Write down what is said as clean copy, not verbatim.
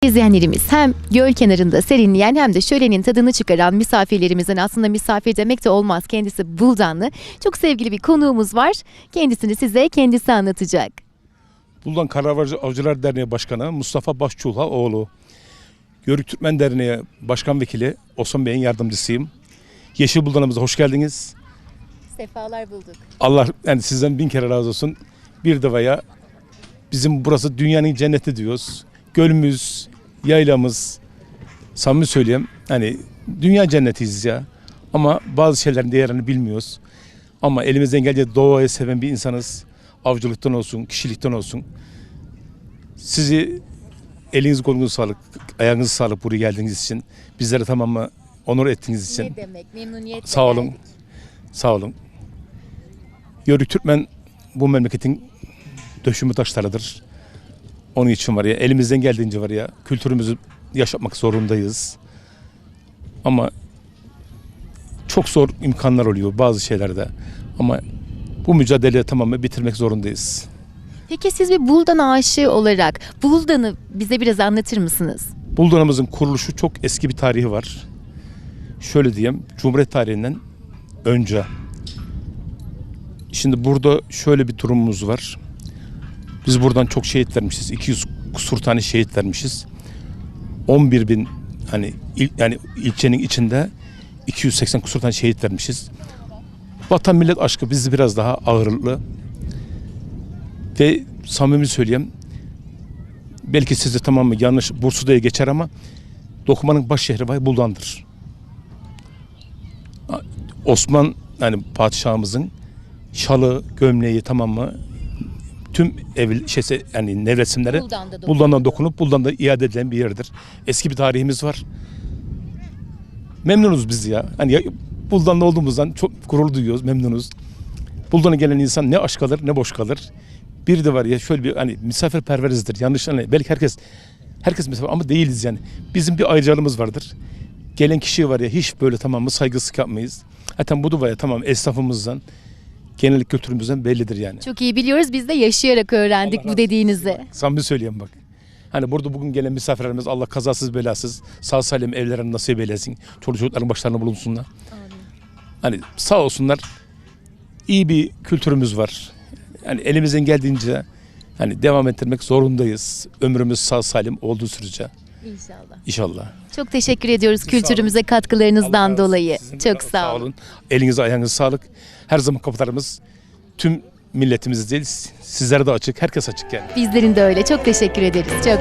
İzleyenlerimiz hem göl kenarında serinleyen hem de şölenin tadını çıkaran misafirlerimizin, aslında misafir demek de olmaz, kendisi Buldanlı. Çok sevgili bir konuğumuz var. Kendisini size kendisi anlatacak. Buldan Karavacı Avcılar Derneği Başkanı Mustafa Başçulaoğlu. Yörük Türkmen Derneği Başkan Vekili Osman Bey'in yardımcısıyım. Yeşil Buldan'ımıza hoş geldiniz. Sefalar bulduk. Allah yani sizden bin kere razı olsun. Bir devaya bizim burası dünyanın cenneti diyoruz. Gölümüz, yaylamız, samimi söyleyeyim hani dünya cennetiyiz ya. Ama bazı şeylerin değerini bilmiyoruz. Ama elimizden geldiği doğayı seven bir insanız. Avcılıktan olsun, kişilikten olsun. Sizi eliniz kolunuz sağlık, ayağınız sağlık buraya geldiğiniz için. Bizlere tamamı onur ettiğiniz için. Ne demek, memnuniyetle Sağ olun. geldik. Sağ olun. Yörük Türkmen bu memleketin döşümü taşlarıdır. Onun için var ya elimizden geldiğince var ya kültürümüzü yaşatmak zorundayız. Ama çok zor imkanlar oluyor bazı şeylerde. Ama bu mücadeleyi tamamen bitirmek zorundayız. Peki siz bir Buldan aşığı olarak Buldan'ı bize biraz anlatır mısınız? Buldan'ımızın kuruluşu çok eski bir tarihi var. Şöyle diyeyim, Cumhuriyet tarihinden önce. Şimdi burada şöyle bir durumumuz var. Biz buradan çok şehit vermişiz. 200 kusur tane şehit vermişiz. 11 bin hani yani ilçenin içinde 280 kusur tane şehit vermişiz. Vatan millet aşkı bizde biraz daha ağırlıklı. Ve samimi söyleyeyim, belki size tamamı yanlış Bursa'ya geçer ama dokumanın baş şehri var Buldan'dır. Osman yani padişahımızın şalı, gömleği tamamı tüm yani nevresimleri Buldan'dan dokunup Buldan'da iade edilen bir yerdir. Eski bir tarihimiz var. Memnunuz biz ya. Hani Buldan'da olduğumuzdan çok gurur duyuyoruz, memnunuz. Buldan'a gelen insan ne aç kalır ne boş kalır. Bir de var ya şöyle bir hani misafirperverizdir. Yanlış hani belki herkes misafir ama değiliz yani. Bizim bir ayrıcalığımız vardır. Gelen kişi var ya hiç böyle tamamı saygısızlık yapmayız. Zaten bu da var ya tamam esnafımızdan, genel kültürümüzden bellidir yani. Çok iyi biliyoruz, biz de yaşayarak öğrendik bu dediğinizi. Samimi söyleyeyim bak. Hani burada bugün gelen misafirlerimiz Allah kazasız belasız sağ salim evlerine nasip eylesin. Çoluk çocukların başlarına bulunsunlar. Amin. Hani sağ olsunlar, iyi bir kültürümüz var. Yani elimizden geldiğince hani devam ettirmek zorundayız. Ömrümüz sağ salim olduğu sürece. İnşallah. İnşallah. Çok teşekkür ediyoruz kültürümüze katkılarınızdan dolayı. Çok sağ olun. Elinize ayağınıza sağlık. Her zaman kapılarımız tüm milletimiz değil, sizlere de açık. Herkes açık yani. Bizlerin de öyle. Çok teşekkür ederiz. Çok